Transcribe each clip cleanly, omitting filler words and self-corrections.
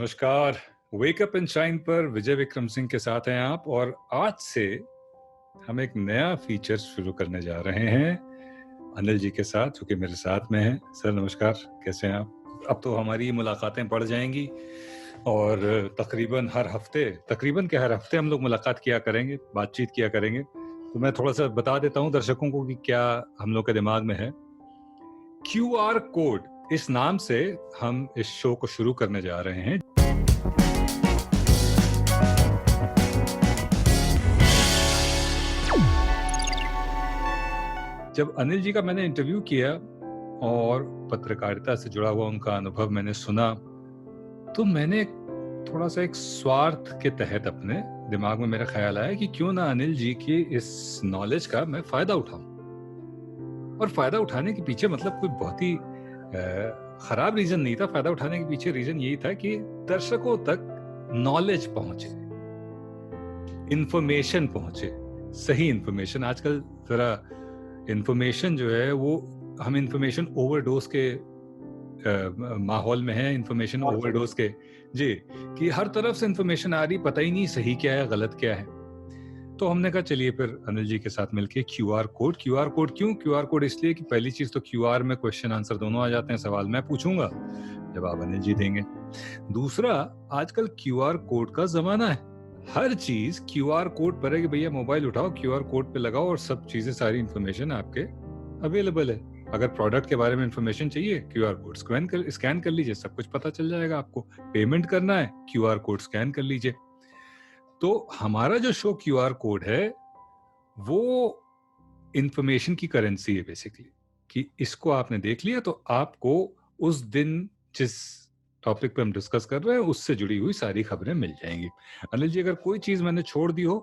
नमस्कार। Wake up and shine पर विजय विक्रम सिंह के साथ हैं आप, और आज से हम एक नया फीचर शुरू करने जा रहे हैं अनिल जी के साथ, जो कि मेरे साथ में हैं। सर नमस्कार, कैसे हैं आप? अब तो हमारी मुलाकातें बढ़ जाएंगी और तकरीबन हर हफ्ते हम लोग मुलाकात किया करेंगे, बातचीत किया करेंगे। तो मैं थोड़ा सा बता देता हूँ दर्शकों को कि क्या हम लोग के दिमाग में है। QR कोड, इस नाम से हम इस शो को शुरू करने जा रहे हैं। जब अनिल जी का मैंने इंटरव्यू किया और पत्रकारिता से जुड़ा हुआ उनका अनुभव मैंने सुना, तो मैंने थोड़ा सा एक स्वार्थ के तहत अपने दिमाग में मेरा ख्याल आया कि क्यों ना अनिल जी की इस नॉलेज का मैं फायदा उठाऊं। और फायदा उठाने के पीछे मतलब कोई बहुत ही खराब रीजन नहीं था। फायदा उठाने के पीछे रीजन यही था कि दर्शकों तक नॉलेज पहुंचे, इंफॉर्मेशन पहुंचे, सही इंफॉर्मेशन। आजकल जरा इंफॉर्मेशन जो है वो, हम इंफॉर्मेशन ओवरडोज के माहौल में है, इंफॉर्मेशन ओवरडोज के जी, कि हर तरफ से इंफॉर्मेशन आ रही, पता ही नहीं सही क्या है गलत क्या है। तो हमने कहा चलिए फिर अनिल जी के साथ मिलके क्यूआर कोड क्यों? क्यूआर कोड इसलिए कि पहली चीज तो क्यूआर में क्वेश्चन आंसर दोनों आ जाते हैं। सवाल मैं पूछूंगा, जवाब अनिल जी देंगे। दूसरा, आजकल क्यूआर कोड का जमाना है। हर चीज क्यूआर कोड पर है कि भैया मोबाइल उठाओ, क्यूआर कोड पे लगाओ और सब चीजें, सारी इंफॉर्मेशन आपके अवेलेबल है। अगर प्रोडक्ट के बारे में इंफॉर्मेशन चाहिए, क्यूआर कोड स्कैन कर लीजिए, सब कुछ पता चल जाएगा आपको। पेमेंट करना है, क्यूआर कोड स्कैन कर लीजिए। तो हमारा जो शो क्यूआर कोड है वो इंफॉर्मेशन की करेंसी है बेसिकली, कि इसको आपने देख लिया तो आपको उस दिन जिस टॉपिक पे हम डिस्कस कर रहे हैं उससे जुड़ी हुई सारी खबरें मिल जाएंगी। अनिल जी, अगर कोई चीज मैंने छोड़ दी हो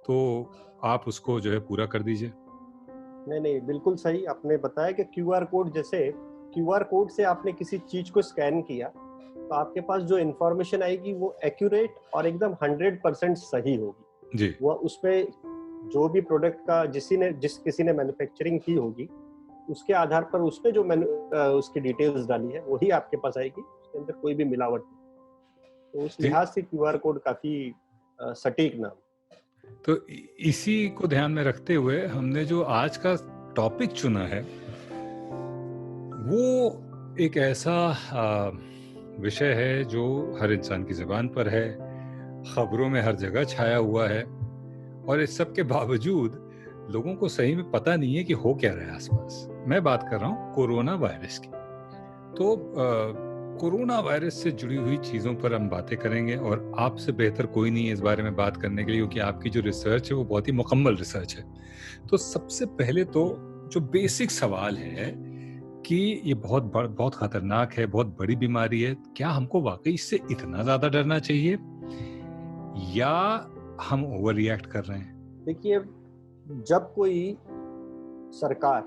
तो आप उसको जो है पूरा कर दीजिए। नहीं, बिल्कुल सही आपने बताया कि क्यूआर कोड, जैसे क्यूआर कोड से आपने किसी चीज को स्कैन किया तो आपके पास जो इंफॉर्मेशन आएगी वो एक्यूरेट और एकदम 100% सही होगी जी वो उसपे जो भी प्रोडक्ट का किसी ने मैन्युफैक्चरिंग की होगी उसके आधार पर उसपे जो उसकी डिटेल्स डाली है वही आपके पास आएगी। उसके अंदर कोई भी मिलावट नहीं। तो उस जी। लिहाज से क्यूआर कोड काफी सटीक नाम। तो इसी को ध्यान में रखते हुए हमने जो आज का टॉपिक चुना है वो एक ऐसा विषय है जो हर इंसान की जुबान पर है, खबरों में हर जगह छाया हुआ है, और इस सब के बावजूद लोगों को सही में पता नहीं है कि हो क्या रहा है आसपास। मैं बात कर रहा हूँ कोरोना वायरस की। तो कोरोना वायरस से जुड़ी हुई चीज़ों पर हम बातें करेंगे, और आपसे बेहतर कोई नहीं है इस बारे में बात करने के लिए, क्योंकि आपकी जो रिसर्च है वो बहुत ही मुकम्मल रिसर्च है। तो सबसे पहले तो जो बेसिक सवाल है कि ये बहुत खतरनाक है, बहुत बड़ी बीमारी है, क्या हमको वाकई इससे इतना ज्यादा डरना चाहिए या हम ओवर रिएक्ट कर रहे हैं? देखिए, जब कोई सरकार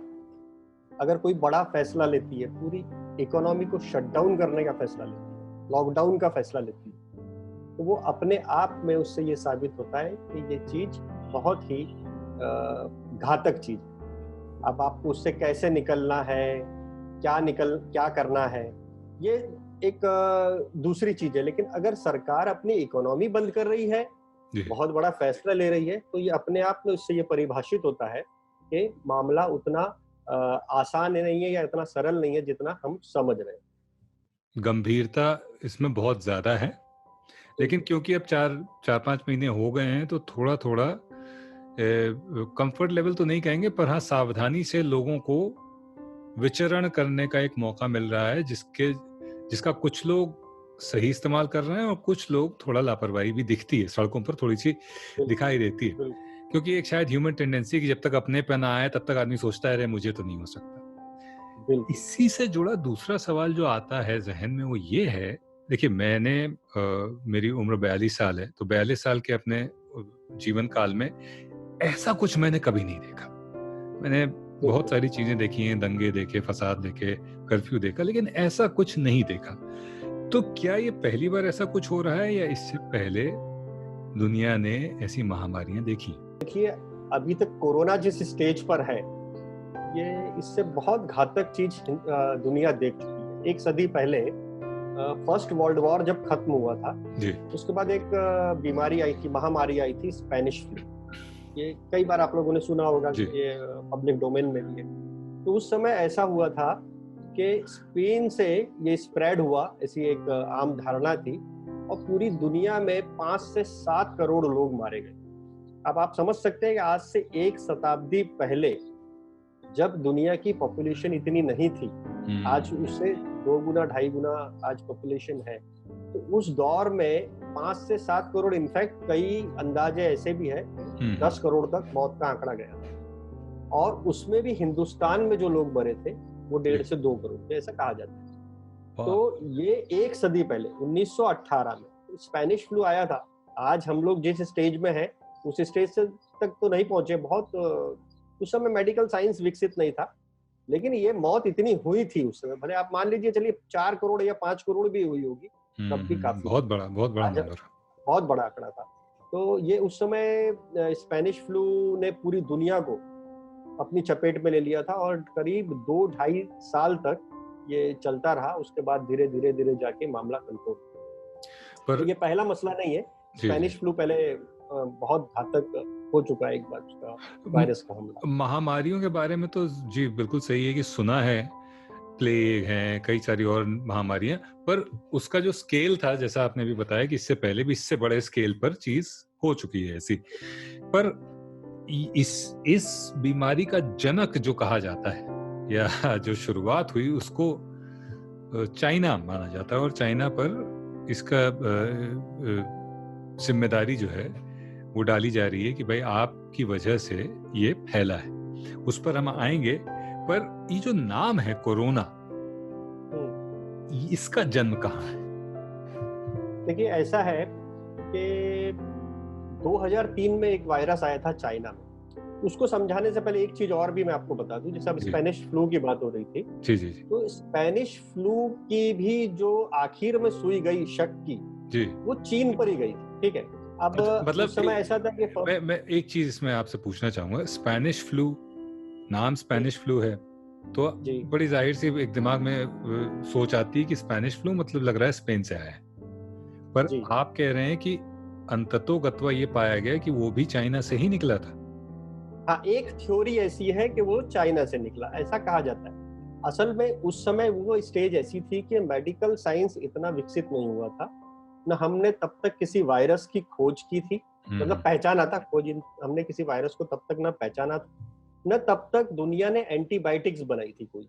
अगर कोई बड़ा फैसला लेती है, पूरी इकोनॉमी को शटडाउन करने का फैसला लेती है, लॉकडाउन का फैसला लेती है, तो वो अपने आप में उससे ये साबित होता है कि ये चीज बहुत ही घातक चीज है। अब आपको उससे कैसे निकलना है, क्या करना है, ये एक दूसरी चीज है। लेकिन अगर सरकार अपनी इकोनॉमी बंद कर रही है, बहुत बड़ा फैसला ले रही है, तो ये अपने आप में उससे ये परिभाषित होता है कि मामला उतना आसान नहीं है या इतना सरल नहीं है जितना हम समझ रहे हैं। गंभीरता इसमें बहुत ज्यादा है, लेकिन क्योंकि अब 4-5 महीने हो गए हैं तो थोड़ा थोड़ा कंफर्ट लेवल तो नहीं कहेंगे, पर हाँ सावधानी से लोगों को विचरण करने का एक मौका मिल रहा है, जिसका कुछ लोग सही इस्तेमाल कर रहे हैं और कुछ लोग थोड़ा लापरवाही भी दिखती है, सड़कों पर थोड़ी सी दिखाई देती है। क्योंकि एक शायद ह्यूमन टेंडेंसी कि जब तक अपने पे ना आए तब तक आदमी सोचता है मुझे तो नहीं हो सकता। इसी से जुड़ा दूसरा सवाल जो आता है जहन में वो ये है, देखिए मेरी उम्र 42 साल है, तो 42 साल के अपने जीवन काल में ऐसा कुछ मैंने कभी नहीं देखा। मैंने बहुत सारी चीजें देखी हैं, दंगे देखे, फसाद देखे, कर्फ्यू देखा, लेकिन ऐसा कुछ नहीं देखा। तो क्या ये पहली बार ऐसा कुछ हो रहा है या इससे पहले दुनिया ने ऐसी महामारियां देखी? देखिए, अभी तक कोरोना जिस स्टेज पर है, ये इससे बहुत घातक चीज दुनिया देख चुकी है। एक सदी पहले फर्स्ट वर्ल्ड वॉर जब खत्म हुआ था, जी उसके बाद एक बीमारी आई थी, महामारी आई थी, स्पेनिश फ्लू। ये कई बार आप लोगों ने सुना होगा, जी ये पब्लिक डोमेन में भी है। तो उस समय ऐसा हुआ था कि स्पेन से ये स्प्रेड हुआ, ऐसी एक आम धारणा थी, और पूरी दुनिया में 5 से 7 करोड़ लोग मारे गए। अब आप समझ सकते हैं कि आज से 1 शताब्दी पहले जब दुनिया की पॉपुलेशन इतनी नहीं थी, आज उससे 2 गुना 2.5 गुना आज पॉपुलेशन है, तो उस दौर में 5 से 7 करोड़, इनफैक्ट कई अंदाजे ऐसे भी है 10 करोड़ तक मौत का आंकड़ा गया था। और उसमें भी हिंदुस्तान में जो लोग मरे थे वो 1.5 से 2 करोड़ थे, ऐसा कहा जाता है। तो ये 1 सदी पहले 1918 में स्पेनिश फ्लू आया था। आज हम लोग जिस स्टेज में हैं उस स्टेज से तक तो नहीं पहुंचे, बहुत उस समय मेडिकल साइंस विकसित नहीं था, लेकिन ये मौत इतनी हुई थी उस समय। भले आप मान लीजिए, चलिए 4 करोड़ या 5 करोड़ भी हुई होगी, तब भी काफी बहुत बड़ा नंबर, बहुत बड़ा आंकड़ा था। तो ये उस समय स्पेनिश फ्लू ने पूरी दुनिया को अपनी चपेट में ले लिया था, और करीब 2-2.5 साल तक ये चलता रहा। उसके बाद धीरे धीरे धीरे जाके मामला कंट्रोल। तो ये पहला मसला नहीं है, स्पेनिश फ्लू पहले बहुत घातक हो चुका है एक बार उसका वायरस का हमला। महामारियों के बारे में तो जी बिल्कुल सही है कि सुना है, प्लेग है, कई सारी और महामारियां, पर उसका जो स्केल था, जैसा आपने भी बताया कि इससे पहले भी इससे बड़े स्केल पर चीज हो चुकी है ऐसी। पर इस बीमारी का जनक जो कहा जाता है या जो शुरुआत हुई, उसको चाइना माना जाता है, और चाइना पर इसका जिम्मेदारी जो है वो डाली जा रही है कि भाई आपकी वजह से ये फैला है। उस पर हम आएंगे, पर ये जो नाम है कोरोना, इसका जन्म कहाँ है? देखिए, ऐसा है कि 2003 में एक वायरस आया था चाइना में। उसको समझाने से पहले एक चीज और भी मैं आपको बता दूं। जैसे अब स्पेनिश फ्लू की बात हो रही थी, जी जी जी, तो स्पेनिश फ्लू की भी जो आखिर में सुई गई शक की जी, वो चीन पर ही गई थी। ठीक है, अब मतलब उस समय ऐसा था कि मैं एक चीज इसमें आपसे पूछना चाहूंगा। स्पेनिश फ्लू, नाम स्पेनिश फ्लू है, तो बड़ी जाहिर सी एक दिमाग में सोच आती है कि स्पेनिश फ्लू मतलब लग रहा है स्पेन से आया है, पर आप कह रहे हैं कि अंततोगत्वा ये पाया गया कि वो भी चाइना से ही निकला था। हाँ, एक थ्योरी ऐसी है कि वो चाइना से निकला, ऐसा कहा जाता है। असल में उस समय वो स्टेज ऐसी थी कि मेडिकल साइंस इतना विकसित नहीं हुआ था, न हमने तब तक किसी वायरस की खोज की थी, मतलब पहचाना था, खोज हमने किसी वायरस को तब तक न पहचाना था, न तब तक दुनिया ने एंटीबायोटिक्स बनाई थी कोई।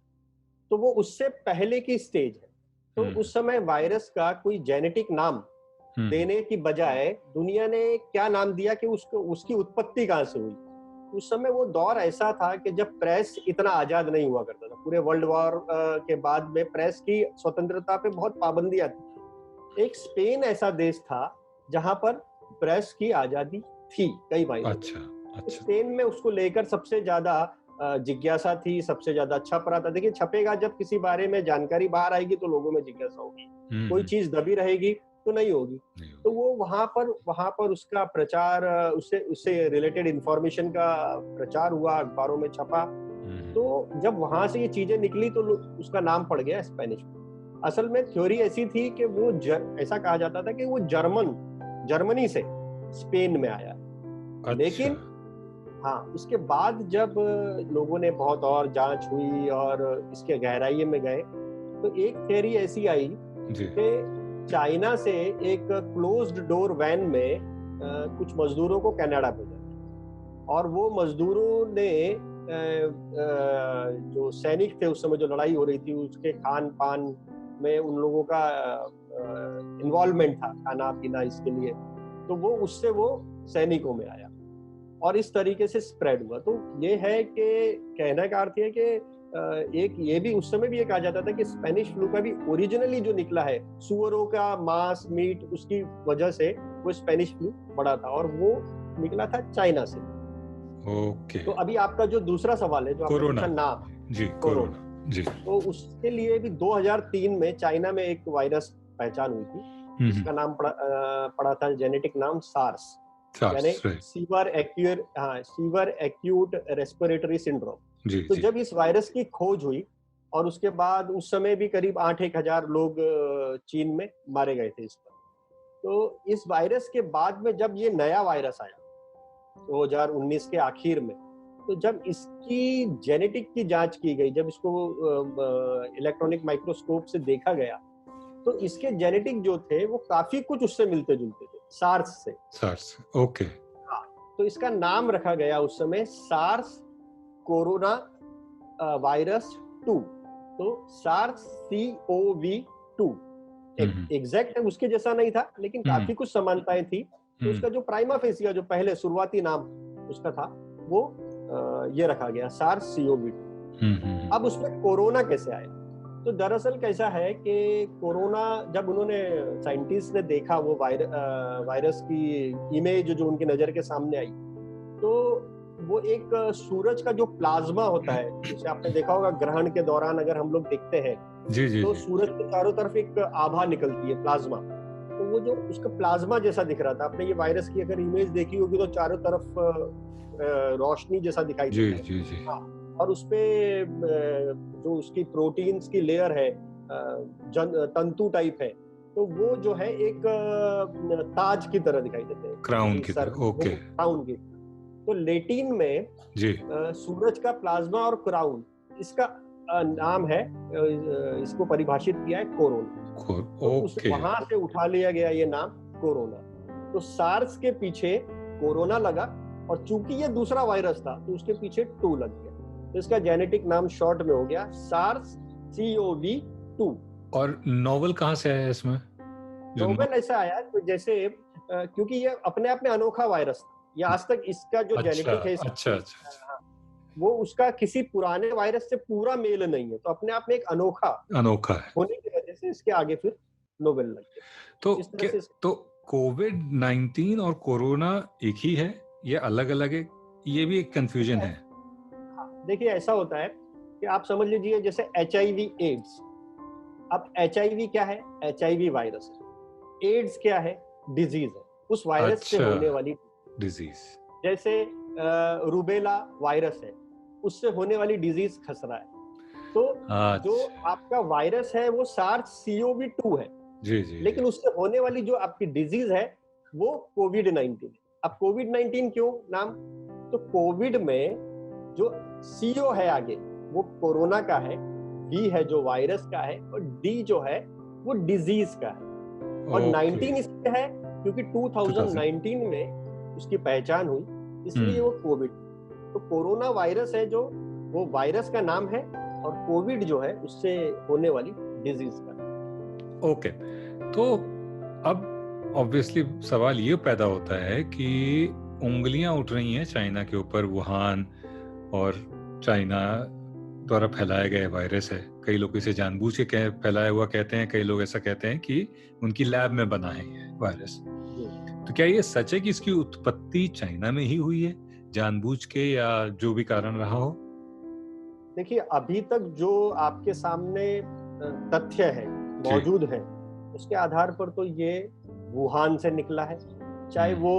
तो वो उससे पहले की स्टेज है। तो उस समय वायरस का कोई जेनेटिक नाम देने की बजाय दुनिया ने क्या नाम दिया कि उसकी उत्पत्ति कहाँ से हुई। उस समय वो दौर ऐसा था कि जब प्रेस इतना आजाद नहीं हुआ करता था। पूरे वर्ल्ड वॉर के बाद में प्रेस की स्वतंत्रता पे बहुत पाबंदियां थी। एक स्पेन ऐसा देश था जहां पर प्रेस की आजादी थी कई महीनों। अच्छा। स्पेन में उसको लेकर सबसे ज्यादा जिज्ञासा थी, सबसे ज्यादा छप रहा था। देखिए, छपेगा जब किसी बारे में जानकारी बाहर आएगी तो लोगों में जिज्ञासा होगी। कोई चीज दबी रहेगी तो नहीं होगी। तो वो वहां पर उसका प्रचार, उससे रिलेटेड इंफॉर्मेशन का प्रचार हुआ, अखबारों में छपा। तो जब वहां से ये चीजें निकली तो उसका नाम पड़ गया स्पेनिश। असल में थ्योरी ऐसी थी कि वो ऐसा कहा जाता था कि वो जर्मनी से स्पेन में आया। अच्छा। लेकिन हाँ, उसके बाद जब लोगों ने बहुत और जांच हुई और इसके गहराई में गए, तो एक थ्योरी ऐसी आई कि चाइना से एक क्लोज्ड डोर वैन में कुछ मजदूरों को कनाडा भेजा, और वो मजदूरों ने जो सैनिक थे उस समय जो लड़ाई हो रही थी उसके खान पान में उन लोगों का इन्वॉल्वमेंट था, खाना पीना इसके लिए। तो वो सैनिकों में आया और इस तरीके से स्प्रेड हुआ। तो ये है कि कहने का अर्थ है कि एक ये भी उस समय भी ये कहा जाता था कि स्पेनिश फ्लू का भी ओरिजिनली जो निकला है सुअरों का मांस मीट, उसकी वजह से वो स्पेनिश फ्लू बड़ा था और वो निकला था चाइना से। ओके। तो अभी आपका जो दूसरा सवाल है, जो आपने पूछा नाम, जी, कोरोना जी, तो उसके लिए भी 2003 में चाइना में एक वायरस पहचान हुई थी जिसका नाम पड़ा था जेनेटिक नाम सार्स, यानी सीवर एक्यूट रेस्पिरेटरी सिंड्रोम। तो जब इस वायरस की खोज हुई और उसके बाद उस समय भी करीब 8-1 हज़ार लोग चीन में मारे गए थे इस पर। तो इस वायरस के बाद में जब ये नया वायरस आया 2019 के आखिर में, तो जब इसकी जेनेटिक की जांच की गई, जब इसको इलेक्ट्रॉनिक माइक्रोस्कोप से देखा गया, तो इसके जेनेटिक जो थे वो काफी कुछ उससे मिलते जुलते थे, सार्स से। SARS, okay. हाँ, तो इसका नाम रखा गया उस समय सार्स कोरोना वायरस 2। तो सार्स CoV-2 एग्जैक्ट उसके जैसा नहीं था, लेकिन काफी कुछ समानताएं थी। तो उसका जो प्राइमा फेसिया, जो पहले शुरुआती नाम उसका था, वो ये रखा गया सार्स CoV-2। अब उसमें कोरोना कैसे आया? तो दरअसल कैसा है कि कोरोना, जब उन्होंने साइंटिस्ट ने देखा वो वायरस की इमेज जो उनकी नजर के सामने आई, तो वो एक सूरज का जो प्लाज्मा होता है, जैसे आपने देखा होगा ग्रहण के दौरान अगर हम लोग देखते हैं, जी जी तो जी। सूरज के चारों तरफ एक आभा निकलती है, प्लाज्मा। तो वो जो उसका प्लाज्मा जैसा दिख रहा था, आपने ये वायरस की अगर इमेज देखी होगी तो चारों तरफ रोशनी जैसा दिखाई जी देता है। जी जी। हाँ, और उसपे जो उसकी प्रोटीन्स की लेयर है, तंतु टाइप है, तो वो जो है एक ताज की तरह दिखाई देते हैं, क्राउन किसी की सर तरह, ओके। क्राउन की। तो लेटिन में जी। सूरज का प्लाज्मा और क्राउन, इसका नाम है, इसको परिभाषित किया है कोरोना। तो उस ओके। वहां से उठा लिया गया ये नाम कोरोना। तो सार्स के पीछे कोरोना लगा, और चूंकि ये दूसरा वायरस था तो उसके पीछे 2 लग गया, तो इसका जेनेटिक नाम शॉर्ट में हो गया सार्स CoV-2। और नोवेल कहाँ से आया इसमें? जो नोवेल ऐसा आया तो जैसे क्योंकि ये अपने आप में अनोखा वायरस था, ये आज तक इसका जो अच्छा जेनेटिक है अच्छा अच्छा। वो उसका किसी पुराने वायरस से पूरा मेल नहीं है, तो अपने आप में एक अनोखा अनोखा है। होने की वजह से इसके आगे फिर नोवेल लग गया। तो इस तरह से तो कोविड-19 और कोरोना एक ही है या अलग अलग है? ये भी एक कंफ्यूजन है। देखिए ऐसा होता है कि आप समझ लीजिए जैसे HIV एड्स। अब HIV क्या है? HIV वायरस है। एड्स क्या है? डिजीज है, उस वायरस से अच्छा, होने वाली डिजीज। जैसे रूबेला वायरस है, उससे होने वाली डिजीज खसरा है। तो जो अच्छा। आपका वायरस है वो सार्स CoV-2 है, जी जी जी। लेकिन उससे होने वाली जो आपकी डिजीज है वो कोविड-19 है। अब कोविड-19 क्यों नाम? तो कोविड में जो CO है आगे वो कोरोना का है, B है जो वायरस का है, और D जो है वो डिजीज का है, और ओके। 19 इसलिए है क्योंकि 2019 में उसकी पहचान हुई, इसलिए वो कोविड। तो कोरोना वायरस है जो वो वायरस का नाम है, और कोविड जो है उससे होने वाली डिजीज का। ओके। तो अब ऑब्वियसली सवाल ये पैदा होता है कि उंगलियां उठ रही हैं चाइना के ऊपर, वुहान और चाइना द्वारा फैलाया गया वायरस है। कई लोग इसे जानबूझ के फैलाया हुआ कहते हैं, कई लोग ऐसा कहते हैं कि उनकी लैब में बना है ये वायरस। तो क्या ये सच है कि इसकी उत्पत्ति चाइना में ही हुई है, जानबूझ के या जो भी कारण रहा हो? देखिए अभी तक जो आपके सामने तथ्य है, मौजूद है, उसके आधार पर तो ये वुहान से निकला है, चाहे वो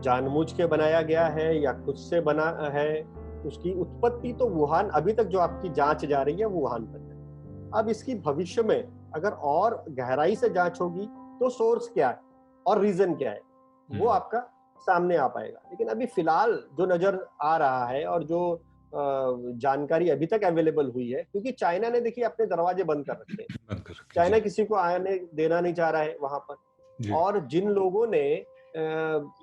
जानबूझ के बनाया गया है या खुद से बना है, उसकी उत्पत्ति तो वुहान, अभी तक जो आपकी जांच जा रही है वो वुहान पर है। अब इसकी भविष्य में अगर और गहराई से जांच होगी तो सोर्स क्या है और रीजन क्या है वो आपका सामने आ पाएगा, लेकिन अभी फिलहाल जो नजर आ रहा है और जो जानकारी अभी तक अवेलेबल हुई है, क्योंकि चाइना ने देखिए अपने दरवाजे बंद कर रखे हैं, चाइना किसी को आने देना नहीं चाह रहा है वहां पर, और जिन लोगों ने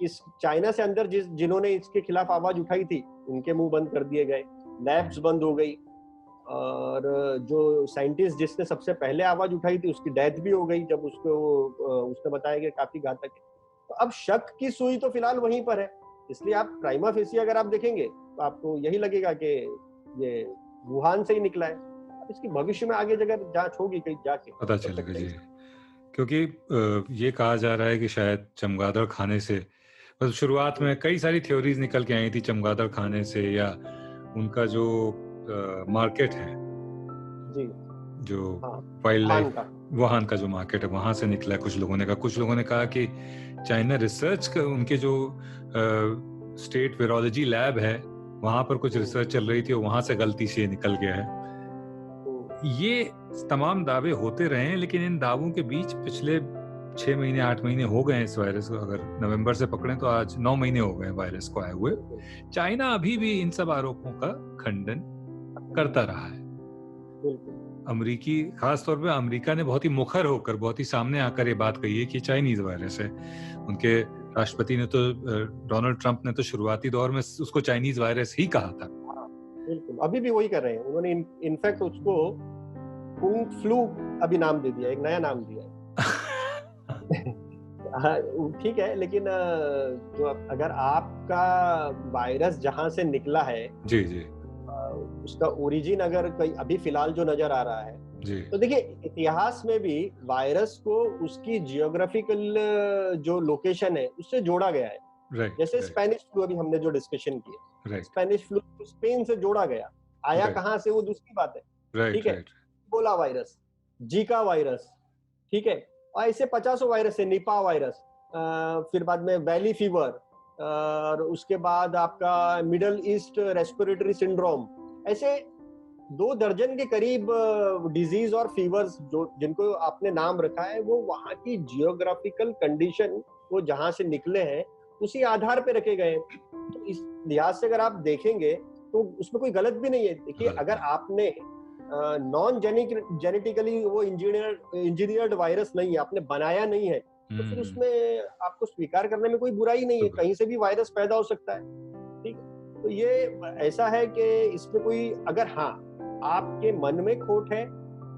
इस चाइना से अंदर जिन्होंने इसके खिलाफ आवाज उठाई थी उनके मुंह बंद कर दिए गए, लैब्स बंद हो गई, और जो साइंटिस्ट जिसने सबसे पहले आवाज उठाई थी उसकी डेथ भी हो गई जब उसको उसने बताया कि काफी घातक है। तो अब शक की सुई तो फिलहाल वहीं पर है, इसलिए आप प्राइमा फेसी अगर आप देखेंगे तो आपको यही लगेगा कि ये वुहान से ही निकला है। अब इसकी भविष्य में आगे अगर जांच होगी कहीं जाके पता चलेगा जी, क्योंकि ये कहा जा रहा है कि शायद चमगादड़ खाने से, मतलब शुरुआत में कई सारी थ्योरीज निकल के आई थी चमगादड़ खाने से, या उनका जो मार्केट है जी, जो वाइल्ड लाइफ वुहान का जो मार्केट है वहां से निकला है, कुछ लोगों ने कहा। कुछ लोगों ने कहा कि चाइना रिसर्च का उनके जो स्टेट वायरोलॉजी लैब है वहां पर कुछ रिसर्च चल रही थी और वहां से गलती से निकल गया है। ये तमाम दावे होते रहे हैं, लेकिन इन दावों के बीच पिछले 6 महीने 8 महीने हो गए हैं इस वायरस को, अगर नवंबर से पकड़ें तो आज 9 महीने हो गए हैं वायरस को आए हुए। चाइना अभी भी इन सब आरोपों का खंडन करता रहा है। अमेरिकी, खास तौर पे अमेरिका ने बहुत ही मुखर होकर, बहुत ही सामने आकर ये बात कही है कि चाइनीज वायरस है। उनके राष्ट्रपति ने तो, डोनाल्ड ट्रंप ने तो शुरुआती दौर में उसको चाइनीज वायरस ही कहा था। बिल्कुल, अभी भी वही कर रहे हैं उन्होंने। इनफैक्ट उसको कुंग फ्लू अभी नाम दे दिया, एक नया नाम दिया है। हाँ, ठीक है, लेकिन जो अगर आपका वायरस जहां से निकला है, जी जी, उसका ओरिजिन अगर कहीं अभी फिलहाल जो नजर आ रहा है जी, तो देखिए इतिहास में भी वायरस को उसकी जियोग्राफिकल जो लोकेशन है उससे जोड़ा गया है। जैसे स्पेनिश फ्लू अभी हमने जो डिस्कशन किया, स्पेनिश फ्लू स्पेन से जोड़ा गया, आया कहाँ से वो दूसरी बात है, ठीक है। इबोला वायरस, जीका वायरस, ठीक है, और ऐसे 50 वायरस है, निपा वायरस, फिर बाद में वैली फीवर, और उसके बाद आपका मिडल ईस्ट रेस्पिरेटरी सिंड्रोम, ऐसे 2 दर्जन के करीब डिजीज और फीवर्स जो जिनको आपने नाम रखा है, वो वहाँ की जियोग्राफिकल कंडीशन, वो जहां से निकले हैं उसी आधार पे रखे गए। तो इस लिहाज से अगर आप देखेंगे तो उसमें कोई गलत भी नहीं है। देखिए, अगर आपने नॉन जेनेटिकली वो इंजीनियर्ड वायरस नहीं है, आपने बनाया नहीं है, तो फिर उसमें आपको स्वीकार करने में कोई बुराई नहीं है। कहीं से भी वायरस पैदा हो सकता है, ठीक है। तो ये ऐसा है कि इसमें कोई, अगर हाँ आपके मन में खोट है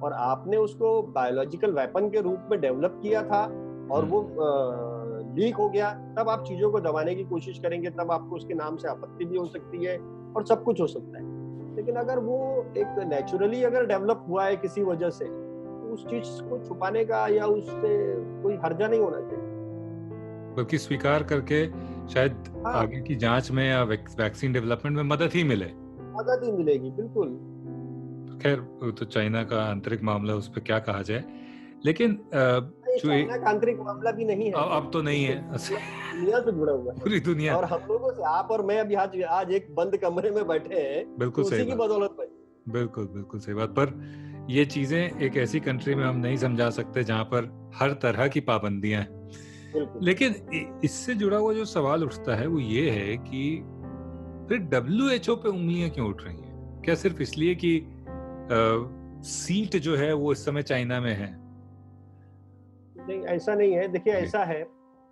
और आपने उसको बायोलॉजिकल वेपन के रूप में डेवलप किया था और वो लीक हो गया, तब आप चीजों को दबाने की कोशिश करेंगे, तब आपको उसके नाम से आपत्ति भी हो सकती है और सब कुछ हो सकता है। लेकिन अगर वो एक नेचुरली अगर डेवलप हुआ है किसी वजह से, तो उस चीज को छुपाने का या उससे कोई हर्जा नहीं होना चाहिए, बल्कि स्वीकार करके शायद आगे की जांच में या वैक्सीन डेवलपमेंट में मदद ही मिलेगी। बिल्कुल। खैर, तो चाइना का आंतरिक मामला, उस पर क्या कहा जाए, लेकिन चाइना का आंतरिक मामला भी नहीं है, अब तो नहीं है, दुनिया से जुड़ा हुआ है, पूरी दुनिया। और हम लोगों से, आप और मैं अभी आज एक बंद कमरे में बैठे हैं, बिल्कुल तो उसी की बदौलत में। बिल्कुल सही बात। पर ये चीजें एक ऐसी कंट्री में हम नहीं समझा सकते जहां पर हर तरह की पाबंदियां हैं। लेकिन इससे जुड़ा हुआ जो सवाल उठता है वो ये है कि फिर WHO पे उंगलियां क्यों उठ रही हैं? क्या सिर्फ इसलिए कि सीट जो है वो इस समय चाइना में है? नहीं, ऐसा नहीं है। देखिए, ऐसा है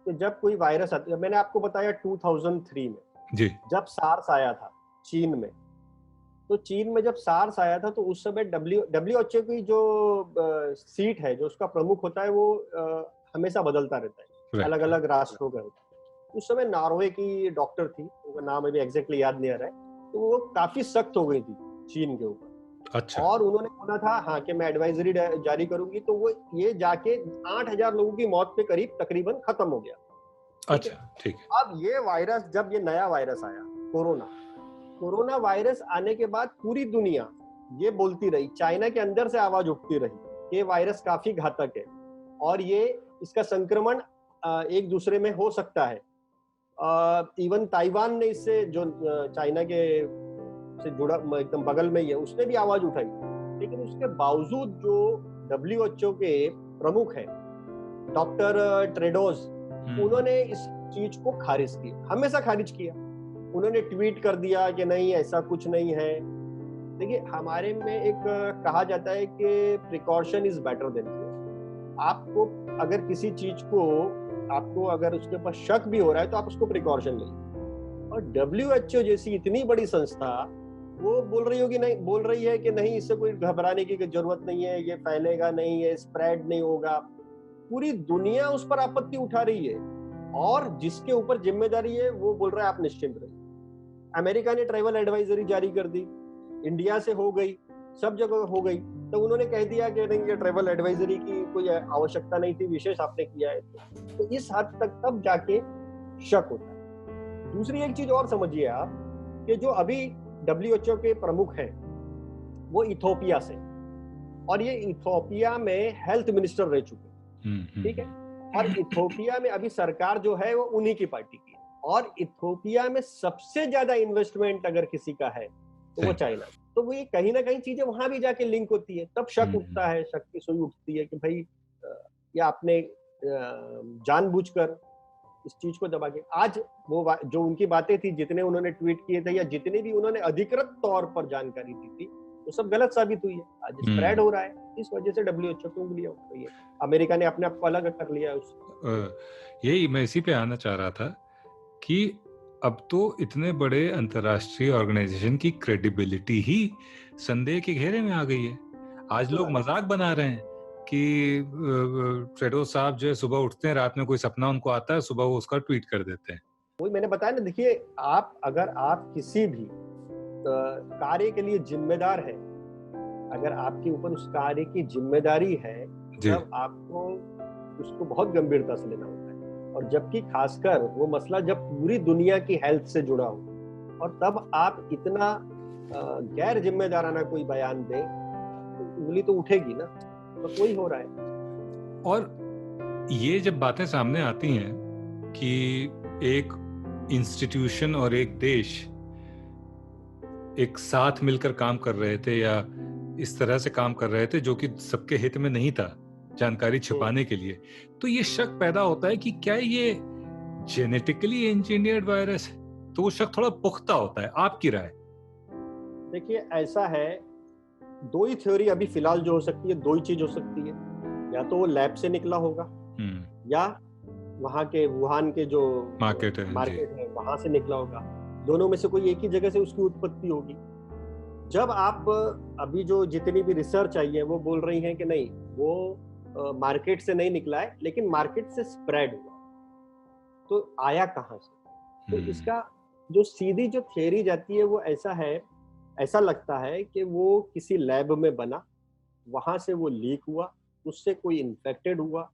कि जब कोई वायरस आता है, मैंने आपको बताया 2003 में जी, जब सार्स आया था चीन में, तो चीन में जब सार्स आया था तो उस समय WHO की जो सीट है, जो उसका प्रमुख होता है, वो हमेशा बदलता रहता है, अलग अलग राष्ट्रों का होता है। उस समय नॉर्वे की डॉक्टर थी, उनका नाम अभी एग्जैक्टली याद नहीं आ रहा है, तो वो काफी सख्त हो गई थी चीन के ऊपर। अच्छा। और उन्होंने बोला था हाँ कि मैं एडवाइजरी जारी करूंगी, तो वो ये जाके 8,000 लोगों की मौत पे करीब तकरीबन खत्म हो गया। अच्छा, ठीक है। अब ये वायरस, जब ये नया वायरस आया, कोरोना वायरस आने के बाद पूरी दुनिया ये बोलती रही, चाइना के अंदर से आवाज उठती रही, ये वायरस काफी घातक है और ये इसका संक्रमण एक दूसरे में हो सकता है। इवन ताइवान ने इससे, जो चाइना के से जुड़ा एकदम बगल में ही है, उसने भी आवाज उठाई। लेकिन उसके बावजूद जो WHO के प्रमुख है डॉक्टर टेड्रोस, उन्होंने इस चीज को खारिज किया, हमेशा खारिज किया। उन्होंने ट्वीट कर दिया कि नहीं, ऐसा कुछ नहीं है। देखिए, हमारे में एक कहा जाता है कि precaution is better than cure. आपको अगर किसी चीज को, आपको अगर उसके ऊपर शक भी हो रहा है तो आप उसको प्रिकॉशन लें। और WHO जैसी इतनी बड़ी संस्था वो बोल रही है कि नहीं, इससे कोई घबराने की जरूरत नहीं है, ये फैलेगा नहीं, ये स्प्रेड नहीं होगा। पूरी दुनिया उस पर आपत्ति उठा रही है और जिसके ऊपर जिम्मेदारी है वो बोल रहा है आप निश्चिंत रहिए। अमेरिका ने ट्रैवल एडवाइजरी जारी कर दी, इंडिया से हो गई, सब जगह हो गई, तो उन्होंने कह दिया कि नहीं, ये ट्रैवल एडवाइजरी की कोई आवश्यकता नहीं थी, विशेष आपने किया है। तो इस हद तक तब जाके शक होता है। दूसरी एक चीज और समझिए आप, कि जो अभी WHO के प्रमुख हैं वो इथोपिया से, और ये इथोपिया में हेल्थ मिनिस्टर रह चुके हैं, ठीक है। और इथोपिया में अभी सरकार जो है वो उन्हीं की पार्टी की, और इथोपिया में सबसे ज्यादा इन्वेस्टमेंट अगर किसी का है तो वो चाइना। तो वो ये कहीं ना कहीं चीजें वहां भी जाके लिंक होती है, तब शक हम्म, उठता है, शक की सुई उठती है कि भाई ये आपने जानबूझकर इस चीज को दबा के आज जो उनकी बातें थी, जितने उन्होंने ट्वीट किए थे या जितने भी उन्होंने अधिकृत तौर पर जानकारी दी थी, वो सब गलत साबित हुई है। आज स्प्रेड हो रहा है, इस वजह से डब्ल्यूएचओ को उंगलियां उठ रही है, अमेरिका ने अपने आप को अलग कर लिया है उससे। यही मैं इसी पे आना चाह रहा था कि अब तो इतने बड़े अंतर्राष्ट्रीय ऑर्गेनाइजेशन की क्रेडिबिलिटी ही संदेह के घेरे में आ गई है। आज लोग मजाक बना रहे हैं कि ट्रेडो साहब जो है सुबह उठते हैं, रात में कोई सपना उनको आता है, सुबह वो उसका ट्वीट कर देते हैं। वही मैंने बताया ना, देखिए अगर आप किसी भी कार्य के लिए जिम्मेदार है, अगर आपके ऊपर उस कार्य की जिम्मेदारी है, तब आपको उसको बहुत गंभीरता से लेना होता है, और जबकि खासकर वो मसला जब पूरी दुनिया की हेल्थ से जुड़ा हो, और तब आप इतना गैर जिम्मेदाराना कोई बयान दें, तो उंगली तो उठेगी ना। तो वही हो रहा है। और ये जब बातें सामने आती हैं कि एक इंस्टीट्यूशन और एक देश एक साथ मिलकर काम कर रहे थे या इस तरह से काम कर रहे थे जो कि सबके हित में नहीं था, जानकारी छिपाने के लिए, तो ये शक पैदा होता है कि क्या ये जेनेटिकली इंजीनियर्ड वायरस है। तो वो शक थोड़ा पुख्ता होता है। आपकी राय? देखिए ऐसा है, दो ही थ्योरी अभी फिलहाल जो हो सकती है, दो ही चीज हो सकती है, या तो वो लैब से निकला होगा या वहां के वुहान के जो मार्केट है वहां से निकला होगा। दोनों में से कोई एक ही जगह से उसकी उत्पत्ति होगी। जब आप अभी जो जितनी भी रिसर्च आई है वो बोल रही हैं कि नहीं, वो मार्केट से नहीं निकला है, लेकिन मार्केट से स्प्रेड हुआ, तो आया कहां से? तो इसका जो सीधी जो थियरी जाती है वो ऐसा लगता है कि वो किसी लैब में बना, वहां से वो लीक हुआ, उससे कोई इन्फेक्टेड हुआ,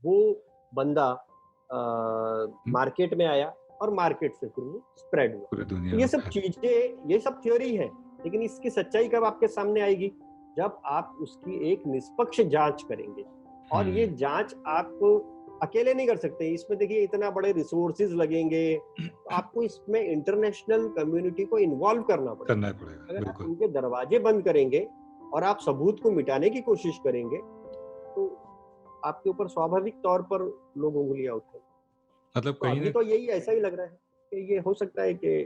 वो बंदा मार्केट में आया और मार्केट से फिर वो स्प्रेड हुआ। तो ये सब चीजें, ये सब थ्योरी है, लेकिन इसकी सच्चाई कब आपके सामने आएगी? जब आप उसकी एक निष्पक्ष जांच करेंगे, और ये जांच आप अकेले नहीं कर सकते। इसमें देखिए इतना बड़े रिसोर्सेज लगेंगे, तो आपको इसमें इंटरनेशनल कम्युनिटी को इन्वॉल्व करना पड़ेगा। अगर आप उनके दरवाजे बंद करेंगे और आप सबूत को मिटाने की कोशिश करेंगे, तो आपके ऊपर स्वाभाविक तौर पर लोग उंगलियां उठाएंगे। मतलब तो अभी तो यही ऐसा ही लग रहा है कि ये हो सकता है कि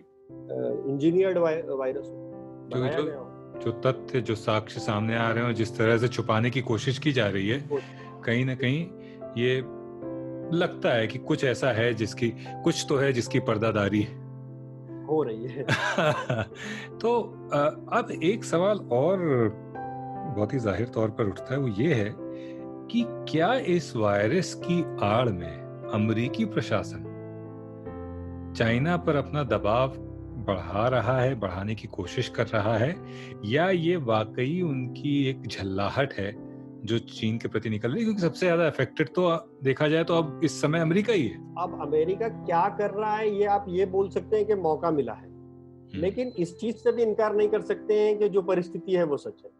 इंजीनियर्ड वायरस बनाया गया हो। जो तथ्य, जो साक्ष्य सामने आ रहे हैं और जिस तरह से छुपाने की कोशिश की जा रही है, कहीं ना कहीं ये लगता है कि कुछ ऐसा है कुछ तो है जिसकी पर्दादारी हो रही है। तो अब एक सवाल और बहुत ही जाहिर तौर पर उठता है, वो ये है कि क्या इस वायरस की आड़ में अमेरिकी प्रशासन चाइना पर अपना दबाव बढ़ा रहा है, बढ़ाने की कोशिश कर रहा है, या ये वाकई उनकी एक झल्लाहट है जो चीन के प्रति निकल रही है? क्योंकि सबसे ज्यादा अफेक्टेड तो देखा जाए तो अब इस समय अमेरिका ही है। अब अमेरिका क्या कर रहा है ये आप ये बोल सकते हैं कि मौका मिला है, लेकिन इस चीज से भी इनकार नहीं कर सकते हैं कि जो परिस्थिति है वो सच है।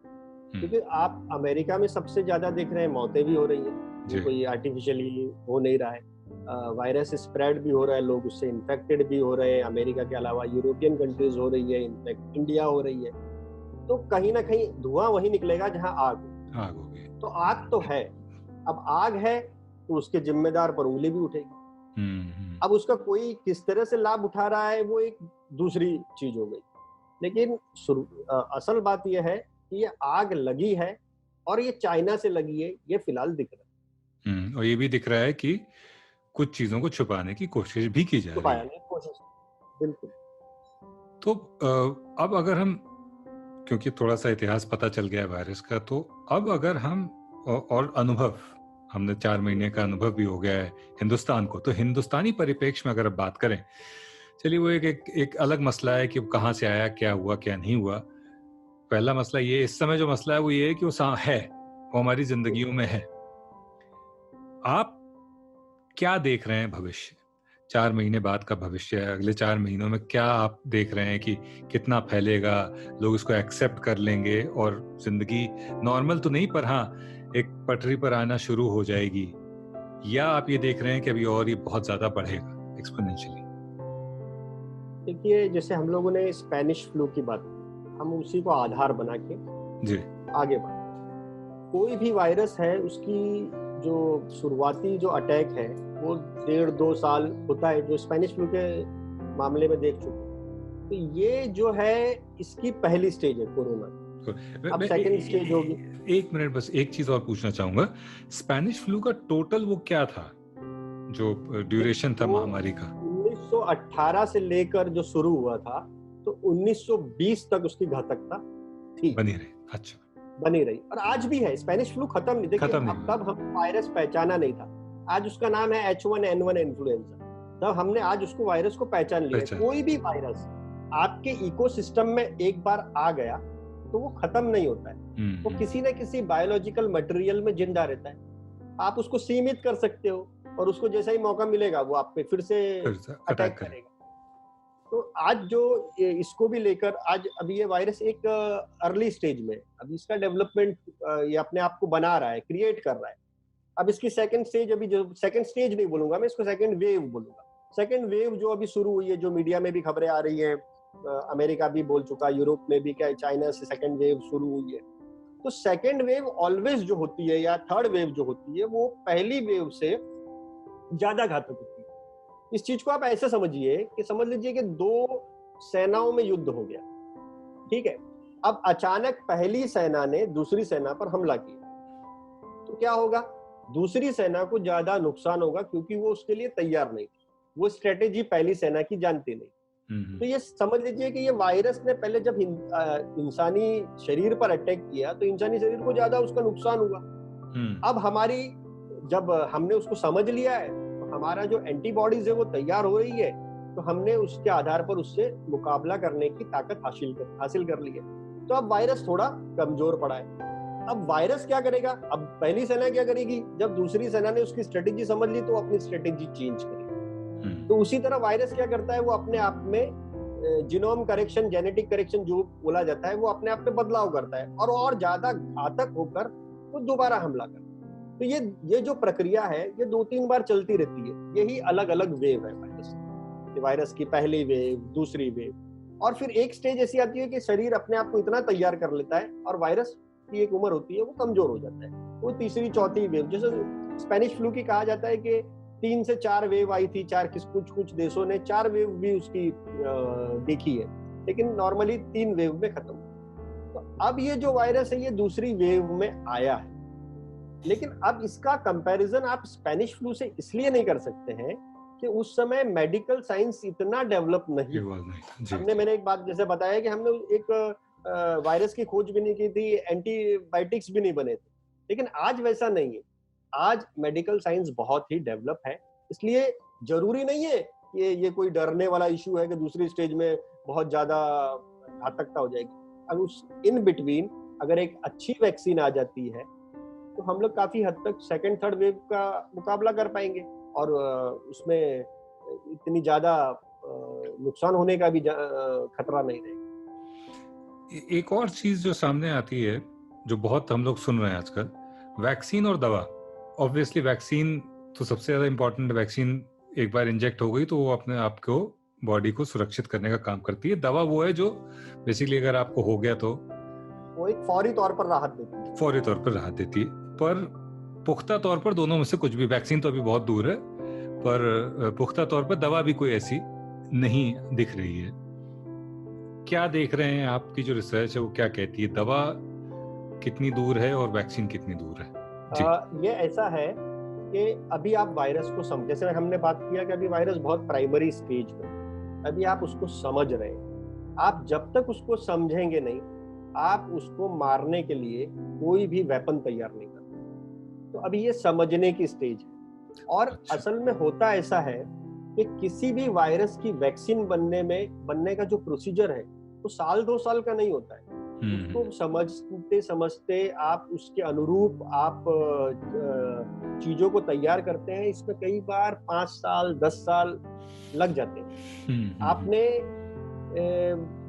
क्योंकि आप अमेरिका में सबसे ज्यादा देख रहे हैं मौतें भी हो रही हैं, कोई आर्टिफिशियली हो नहीं रहा है, वायरस स्प्रेड भी हो रहा है, लोग उससे इन्फेक्टेड भी हो रहे हैं। अमेरिका के अलावा यूरोपियन कंट्रीज हो रही है, इनफैक्ट इंडिया हो रही है। तो कहीं ना कहीं धुआं वही निकलेगा जहां आग होगी। तो आग तो है, अब आग है तो उसके जिम्मेदार पर उंगली भी उठेगी। अब उसका कोई किस तरह से लाभ उठा रहा है वो एक दूसरी चीज हो गई, लेकिन असल बात यह है कि ये आग लगी है और ये चाइना से लगी है, ये फिलहाल दिख रहा है। और ये भी दिख रहा है कि कुछ चीजों को छुपाने की कोशिश भी की जा रही है। बिल्कुल। तो अब अगर हम, क्योंकि थोड़ा सा इतिहास पता चल गया वायरस का, तो अब अगर हम और अनुभव, हमने 4 महीने का अनुभव भी हो गया है हिंदुस्तान को, तो हिंदुस्तानी परिप्रेक्ष्य में अगर बात करें, चलिए वो एक अलग मसला है कि कहाँ से आया, क्या हुआ, क्या नहीं हुआ। पहला मसला ये, इस समय जो मसला है वो ये है कि वो है, वो हमारी जिंदगियों में है। आप क्या देख रहे हैं भविष्य, 4 महीने बाद का भविष्य है, अगले 4 महीनों में क्या आप देख रहे हैं कि कितना फैलेगा, लोग इसको एक्सेप्ट कर लेंगे और जिंदगी नॉर्मल तो नहीं पर हाँ एक पटरी पर आना शुरू हो जाएगी, या आप ये देख रहे हैं कि अभी और ये बहुत ज्यादा बढ़ेगा एक्सपोनेंशियली? देखिए, जैसे हम लोगों ने स्पेनिश फ्लू की बात हम उसी को आधार बना के जी आगे बढ़ते हैं। कोई भी वायरस है, उसकी जो शुरुआती जो अटैक है वो 1.5-2 साल होता है, जो स्पेनिश फ्लू के मामले में देख चुके हैं। तो ये जो है इसकी पहली स्टेज है कोरोना। अब सेकंड स्टेज होगी। एक मिनट, बस एक चीज और पूछना चाहूंगा, स्पेनिश फ्लू का टोटल वो क्या था, जो ड्यूरेशन था महामारी का? 1918 से लेकर जो शुरू हुआ था तो 1920 तक उसकी घातकता थी, बनी रही। अच्छा, बनी रही। और आज भी है, स्पेनिश फ्लू खत्म नहीं। देखिए, अब तब हम वायरस पहचाना नहीं था, आज उसका नाम है H1N1 इन्फ्लुएंजा। तब हमने आज उसको वायरस को पहचान लिया। कोई भी वायरस आपके इकोसिस्टम में एक बार आ गया तो वो खत्म नहीं होता है, वो किसी न किसी बायोलॉजिकल मटेरियल में जिंदा रहता है। आप उसको सीमित कर सकते हो और उसको जैसा ही मौका मिलेगा वो आप पे फिर से अटैक करेगा। तो आज जो इसको भी लेकर आज अभी ये वायरस एक अर्ली स्टेज में, अभी इसका डेवलपमेंट ये अपने आप को बना रहा है, क्रिएट कर रहा है। अब इसकी सेकंड स्टेज, अभी जो सेकंड स्टेज नहीं बोलूंगा मैं, इसको सेकंड वेव बोलूंगा। सेकंड वेव जो अभी शुरू हुई है, जो मीडिया में भी खबरें आ रही हैं, अमेरिका भी बोल चुका, यूरोप में भी, क्या चाइना से सेकंड वेव शुरू हुई है। तो सेकंड वेव ऑलवेज जो होती है, या थर्ड वेव जो होती है, वो पहली वेव से ज्यादा घातक होती है। इस चीज को आप ऐसे समझिए कि समझ लीजिए कि दो सेनाओं में युद्ध हो गया, ठीक है। अब अचानक पहली सेना ने दूसरी सेना पर हमला किया, तो क्या होगा? दूसरी सेना को ज्यादा नुकसान होगा, क्योंकि वो उसके लिए तैयार नहीं थी, वो स्ट्रेटेजी पहली सेना की जानती नहीं। तो ये समझ लीजिए कि ये वायरस ने पहले जब इंसानी शरीर पर अटैक किया तो इंसानी शरीर को ज्यादा उसका नुकसान हुआ। अब हमारी, जब हमने उसको समझ लिया है, तो हमारा जो एंटीबॉडीज है वो तैयार हो रही है, तो हमने उसके आधार पर उससे मुकाबला करने की ताकत हासिल कर ली है। तो अब वायरस थोड़ा कमजोर पड़ा है। अब वायरस क्या करेगा? अब पहली सेना क्या करेगी? जब दूसरी सेना ने उसकी स्ट्रेटेजी समझ ली तो अपनी स्ट्रेटेजी चेंज करेगी। तो उसी तरह वायरस क्या करता है, वो अपने आप में जीनोम करेक्शन, जेनेटिक करेक्शन जो बोला जाता है, वो अपने आप में बदलाव करता है और ज्यादा घातक होकर वो दोबारा हमला करता है। तो ये जो प्रक्रिया है, ये 2-3 बार चलती रहती है। यही अलग अलग वेव है वायरस की, पहली वेव, दूसरी वेव, और फिर एक स्टेज ऐसी आती है कि शरीर अपने आप को इतना तैयार कर लेता है और वायरस की एक उम्र होती है, वो कमजोर हो जाता है। वो तीसरी चौथी वेव, जैसे स्पेनिश फ्लू की कहा जाता है कि 3 से 4 वेव आई थी, कुछ देशों ने 4 वेव भी उसकी देखी है, लेकिन नॉर्मली 3 वेव में खत्म। तो अब ये जो वायरस है, ये दूसरी वेव में आया है, लेकिन अब इसका कंपैरिजन आप स्पेनिश फ्लू से इसलिए नहीं कर सकते हैं कि उस समय मेडिकल साइंस इतना डेवलप नहीं। मैंने एक बात जैसे बताया कि हमने एक वायरस की खोज भी नहीं की थी, एंटीबायोटिक्स भी नहीं बने थे, लेकिन आज वैसा नहीं है। आज मेडिकल साइंस बहुत ही डेवलप है, इसलिए जरूरी नहीं है कि ये कोई डरने वाला इशू है कि दूसरी स्टेज में बहुत ज्यादा घातकता हो जाएगी। अब उस इन बिटवीन अगर एक अच्छी वैक्सीन आ जाती है तो हम लोग काफी हद तक सेकंड थर्ड वेव का मुकाबला कर पाएंगे और उसमें इतनी ज्यादा नुकसान होने का भी खतरा नहीं रहेगा। एक और चीज जो सामने आती है, जो बहुत हम लोग सुन रहे हैं आजकल, वैक्सीन और दवा। ऑब्वियसली वैक्सीन तो सबसे ज्यादा इंपॉर्टेंट, वैक्सीन एक बार इंजेक्ट हो गई तो वो अपने आप को, बॉडी को सुरक्षित करने का काम करती है। दवा वो है जो बेसिकली अगर आपको हो गया तो वो एक फौरी तौर पर राहत देती है, फौरी तौर पर राहत देती है। पर पुख्ता तौर पर दोनों में से कुछ भी, वैक्सीन तो अभी बहुत दूर है, पर पुख्ता तौर पर दवा भी कोई ऐसी नहीं दिख रही है। क्या देख रहे हैं, आपकी जो रिसर्च है वो क्या कहती है, दवा कितनी दूर है और वैक्सीन कितनी दूर है? ये ऐसा है कि अभी आप वायरस को समझ, जैसे हमने बात किया कि अभी वायरस बहुत प्राइमरी स्टेज में, अभी आप उसको समझ रहे हैं। आप जब तक उसको समझेंगे नहीं, आप उसको मारने के लिए कोई भी वेपन तैयार नहीं करते। तो अभी ये समझने की स्टेज है। और असल में होता ऐसा है कि किसी भी वायरस की वैक्सीन बनने का जो प्रोसीजर है वो 1-2 साल का नहीं होता है। उसको समझते समझते आप उसके अनुरूप आप चीजों को तैयार करते हैं, इसमें कई बार 5 साल 10 साल लग जाते हैं। आपने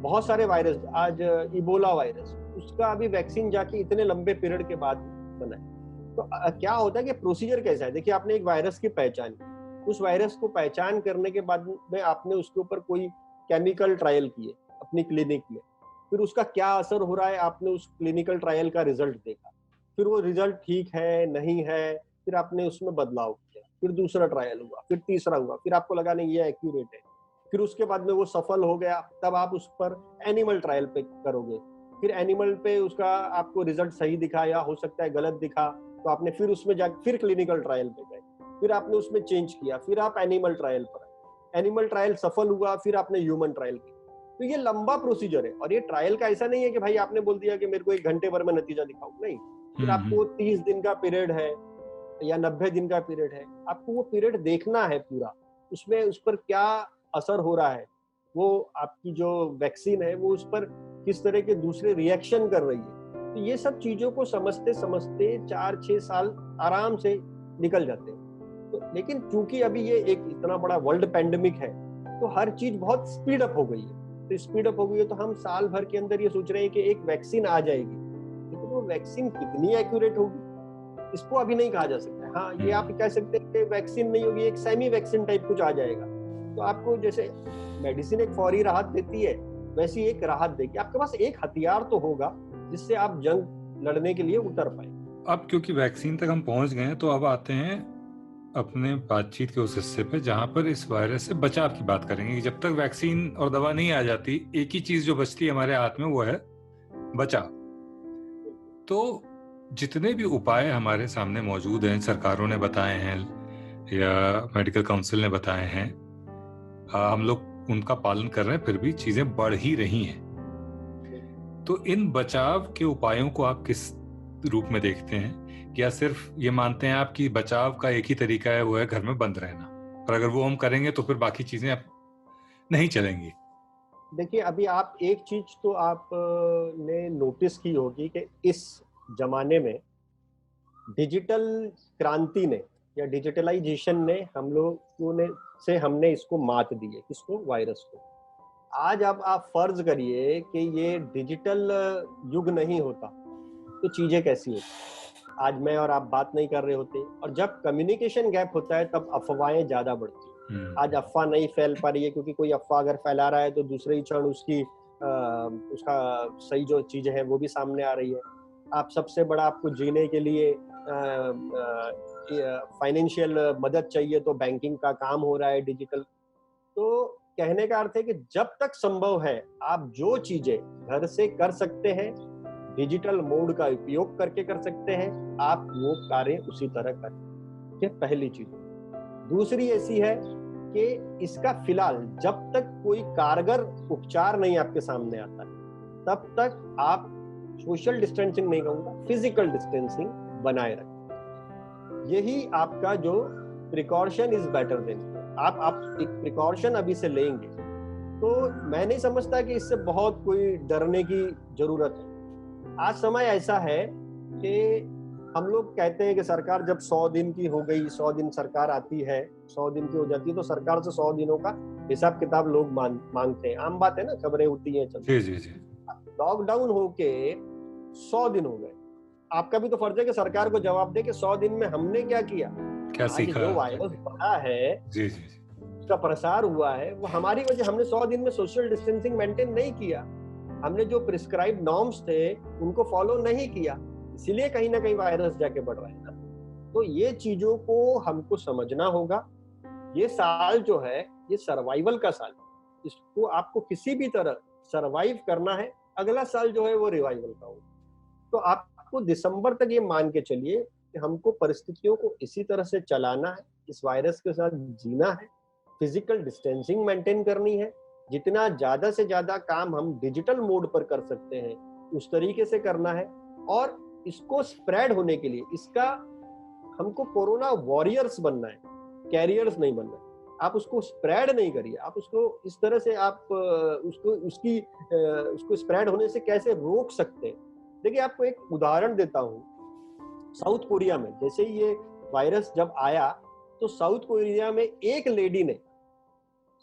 बहुत सारे वायरस, आज इबोला वायरस, उसका अभी वैक्सीन जाके इतने लंबे पीरियड के बाद बना है। तो क्या होता है कि प्रोसीजर कैसा है? देखिए, आपने एक वायरस की पहचान की, उस वायरस को पहचान करने के बाद में आपने उसके ऊपर कोई केमिकल ट्रायल किए अपनी क्लिनिक में, फिर उसका क्या असर हो रहा है, आपने उस क्लिनिकल ट्रायल का रिजल्ट देखा, फिर वो रिजल्ट ठीक है नहीं है, फिर आपने उसमें बदलाव किया, फिर दूसरा ट्रायल हुआ, फिर तीसरा हुआ, फिर आपको लगा नहीं ये एक्यूरेट है, फिर उसके बाद में वो सफल हो गया, तब आप उस पर एनिमल ट्रायल पे करोगे, फिर एनिमल पे उसका आपको रिजल्ट सही दिखा या हो सकता है गलत दिखा, तो आपने फिर उसमें जा फिर क्लिनिकल ट्रायल पे गए, फिर आपने उसमें चेंज किया, फिर आप एनिमल ट्रायल पर आए, एनिमल ट्रायल सफल हुआ, फिर आपने ह्यूमन ट्रायल किया। तो ये लंबा प्रोसीजर है, और ये ट्रायल का ऐसा नहीं है कि भाई आपने बोल दिया कि मेरे को 1 घंटे भर में नतीजा दिखाओ, नहीं, फिर आपको 30 दिन का पीरियड है या 90 दिन का पीरियड है, आपको वो पीरियड देखना है पूरा, उसमें उस पर क्या असर हो रहा है, वो आपकी जो वैक्सीन है वो उस पर किस तरह के दूसरे रिएक्शन कर रही है। तो ये सब चीजों को समझते समझते 4-6 साल आराम से निकल जाते हैं। तो लेकिन चूंकि अभी ये एक इतना बड़ा वर्ल्ड पैंडेमिक है, तो हर चीज बहुत स्पीड अप हो गई है। तो स्पीड अप हो गई है, तो हम साल भर के अंदर ये सोच रहे हैं कि एक वैक्सीन आ जाएगी, लेकिन वो वैक्सीन कितनी एक्यूरेट होगी इसको अभी नहीं कहा जा सकता है। हाँ, ये आप कह सकते हैं कि वैक्सीन नहीं होगी, एक सेमी वैक्सीन टाइप कुछ आ जाएगा। तो आपको जैसे मेडिसिन एक फौरी राहत देती है, वैसी एक राहत देगी, आपके पास एक हथियार तो होगा जिससे आप जंग लड़ने के लिए उतर पाए। अब क्योंकि वैक्सीन तक हम पहुंच गए हैं, तो अब आते हैं अपने बातचीत के उस हिस्से पे जहां पर इस वायरस से बचाव की बात करेंगे कि जब तक वैक्सीन और दवा नहीं आ जाती, एक ही चीज जो बचती है हमारे हाथ में, वो है बचाव। तो जितने भी उपाय हमारे सामने मौजूद हैं, सरकारों ने बताए हैं या मेडिकल काउंसिल ने बताए हैं, हम लोग उनका पालन कर रहे हैं, फिर भी चीजें बढ़ ही रही हैं। तो इन बचाव के उपायों को आप किस रूप में देखते हैं? या सिर्फ ये मानते हैं आप कि बचाव का एक ही तरीका है, वो है घर में बंद रहना, और अगर वो हम करेंगे तो फिर बाकी चीजें नहीं चलेंगी? देखिए, अभी आप एक चीज तो आप ने नोटिस की होगी कि इस जमाने में डिजिटल क्रांति ने या डिजिटलाइजेशन ने हम लोगों ने हमने इसको मात दी है, किसको, वायरस को। आज अब आप फर्ज करिए कि ये डिजिटल युग नहीं होता तो चीजें कैसी होती। आज मैं और आप बात नहीं कर रहे होते, और जब कम्युनिकेशन गैप होता है तब अफवाहें ज्यादा बढ़ती हैं। आज अफवाह नहीं फैल पा रही है, क्योंकि कोई अफवाह अगर फैला रहा है तो दूसरे ही क्षण उसका सही जो चीजें हैं वो भी सामने आ रही है। आप सबसे बड़ा, आपको जीने के लिए फाइनेंशियल मदद चाहिए तो बैंकिंग का काम हो रहा है डिजिटल। तो कहने का अर्थ है कि जब तक संभव है आप जो चीजें घर से कर सकते हैं, डिजिटल मोड का उपयोग करके कर सकते हैं, आप वो कार्य उसी तरह करें। ये पहली चीज। दूसरी ऐसी है कि इसका फिलहाल जब तक कोई कारगर उपचार नहीं आपके सामने आता है, तब तक आप सोशल डिस्टेंसिंग नहीं कहूंगा, फिजिकल डिस्टेंसिंग बनाए रखें। यही आपका जो प्रिकॉशन इज बेटर देन। आप एक प्रिकॉशन अभी से लेंगे तो मैं नहीं समझता कि इससे बहुत कोई डरने की जरूरत है। आज समय ऐसा है कि हम लोग कहते हैं कि सरकार जब 100 दिन की हो गई, 100 दिन सरकार आती है, 100 दिन की हो जाती है, तो सरकार से 100 दिनों का हिसाब किताब लोग मांगते हैं। आम बात है ना, खबरें होती हैं चलती। जी जी जी। लॉकडाउन होके 100 दिन हो गए, आपका भी तो फर्ज है कि सरकार को जवाब दे कि 100 दिन में हमने क्या किया, क्या सीखा। जो वायरस बढ़ा है, जी जी जी। उसका प्रसार हुआ है, वो हमारी वजह। हमने 100 दिन में सोशल डिस्टेंसिंग मेंटेन नहीं किया, हमने जो प्रिस्क्राइब नॉर्म्स थे उनको फॉलो नहीं किया, इसीलिए कहीं ना कहीं वायरस जाके बढ़ रहा है ना। तो ये चीजों को हमको समझना होगा। ये साल जो है ये सर्वाइवल का साल है, इसको आपको किसी भी तरह सर्वाइव करना है। अगला साल जो है वो रिवाइवल का होगा। तो आपको दिसंबर तक ये मान के चलिए कि हमको परिस्थितियों को इसी तरह से चलाना है, इस वायरस के साथ जीना है, फिजिकल डिस्टेंसिंग मेंटेन करनी है, जितना ज्यादा से ज्यादा काम हम डिजिटल मोड पर कर सकते हैं उस तरीके से करना है। और इसको स्प्रेड होने के लिए हमको कोरोना वॉरियर्स बनना है, कैरियर्स नहीं बनना है। आप उसको स्प्रेड नहीं करिए, आप उसको इस तरह से आप उसको स्प्रेड होने से कैसे रोक सकते हैं। देखिए, आपको एक उदाहरण देता हूँ। साउथ कोरिया में जैसे ही ये वायरस जब आया, तो साउथ कोरिया में एक लेडी ने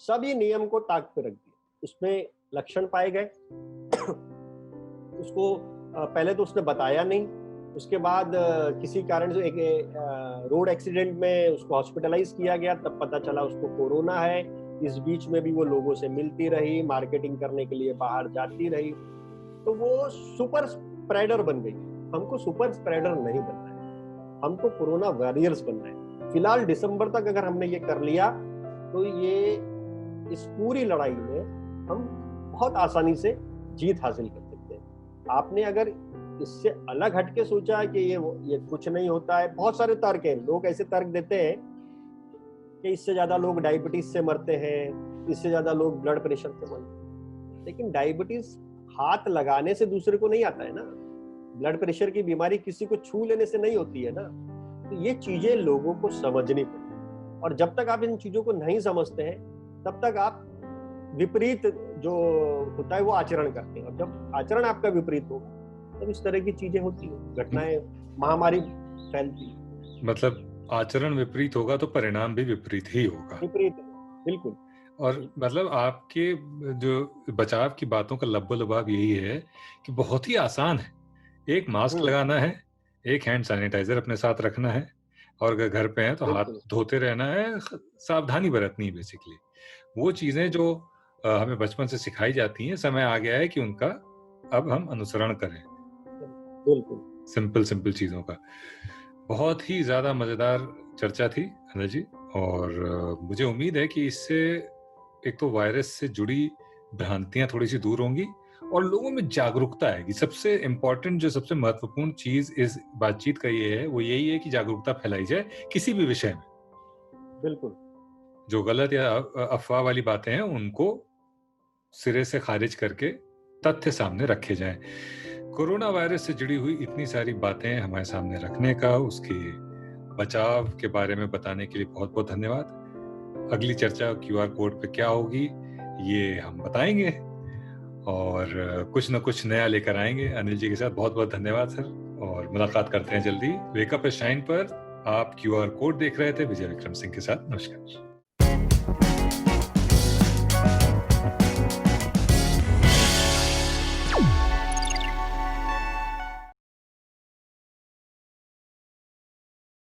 सभी नियम को ताक पे रख दिया। उसमें लक्षण पाए गए उसको पहले तो उसने बताया नहीं, उसके बाद किसी कारण से एक रोड एक्सीडेंट में उसको हॉस्पिटलाइज किया गया, तब पता चला उसको कोरोना है। इस बीच में भी वो लोगों से मिलती रही, मार्केटिंग करने के लिए बाहर जाती रही। तो वो सुपर स्प्रेडर बन गई। हमको सुपर स्प्रेडर नहीं बनना है, हमको कोरोना वॉरियर्स बनना है। फिलहाल दिसंबर तक अगर हमने ये कर लिया तो ये इस पूरी लड़ाई में हम बहुत आसानी से जीत हासिल कर सकते हैं। आपने अगर इससे अलग हटके सोचा कि ये कुछ नहीं होता है, बहुत सारे तर्क हैं, लोग ऐसे तर्क देते हैं कि इससे ज्यादा लोग डायबिटीज से मरते हैं, इससे ज्यादा लोग ब्लड प्रेशर से मरते हैं, लेकिन डायबिटीज हाथ लगाने से दूसरे को नहीं आता है ना, ब्लड प्रेशर की बीमारी किसी को छू लेने से नहीं होती है ना। तो ये चीजें लोगों को समझनी पड़ती, और जब तक आप इन चीजों को नहीं समझते हैं तब तक आप विपरीत जो होता है वो आचरण करते हैं, और जब आचरण आपका विपरीत होगा तब इस तरह की चीजें होती हैं, घटनाएं, महामारी फैलती है। मतलब आचरण विपरीत होगा तो परिणाम भी विपरीत ही होगा। विपरीत, बिल्कुल। और मतलब आपके जो बचाव की बातों का लब्बो-लबाब यही है कि बहुत ही आसान है। एक मास्क लगाना है, एक हैंड सैनिटाइजर अपने साथ रखना है, और अगर घर पे हैं तो हाथ धोते रहना है, सावधानी बरतनी है बेसिकली। वो चीजें जो हमें बचपन से सिखाई जाती हैं, समय आ गया है कि उनका अब हम अनुसरण करें। बिल्कुल। सिंपल चीजों का। बहुत ही ज्यादा मजेदार चर्चा थी अनिल जी, और मुझे उम्मीद है कि इससे एक तो वायरस से जुड़ी भ्रांतियां थोड़ी सी दूर होंगी और लोगों में जागरूकता आएगी। सबसे इम्पोर्टेंट, जो सबसे महत्वपूर्ण चीज इस बातचीत का ये है, वो यही है कि जागरूकता फैलाई जाए किसी भी विषय में। बिल्कुल। जो गलत या अफवाह वाली बातें हैं उनको सिरे से खारिज करके तथ्य सामने रखे जाएं। कोरोना वायरस से जुड़ी हुई इतनी सारी बातें हमारे सामने रखने का, उसके बचाव के बारे में बताने के लिए बहुत बहुत धन्यवाद। अगली चर्चा क्यूआर कोड पे क्या होगी ये हम बताएंगे, और कुछ न कुछ नया लेकर आएंगे अनिल जी के साथ। बहुत बहुत धन्यवाद सर, और मुलाकात करते हैं जल्दी। वेक अप शाइन पर आप क्यूआर कोड देख रहे थे विजय विक्रम सिंह के साथ। नमस्कार।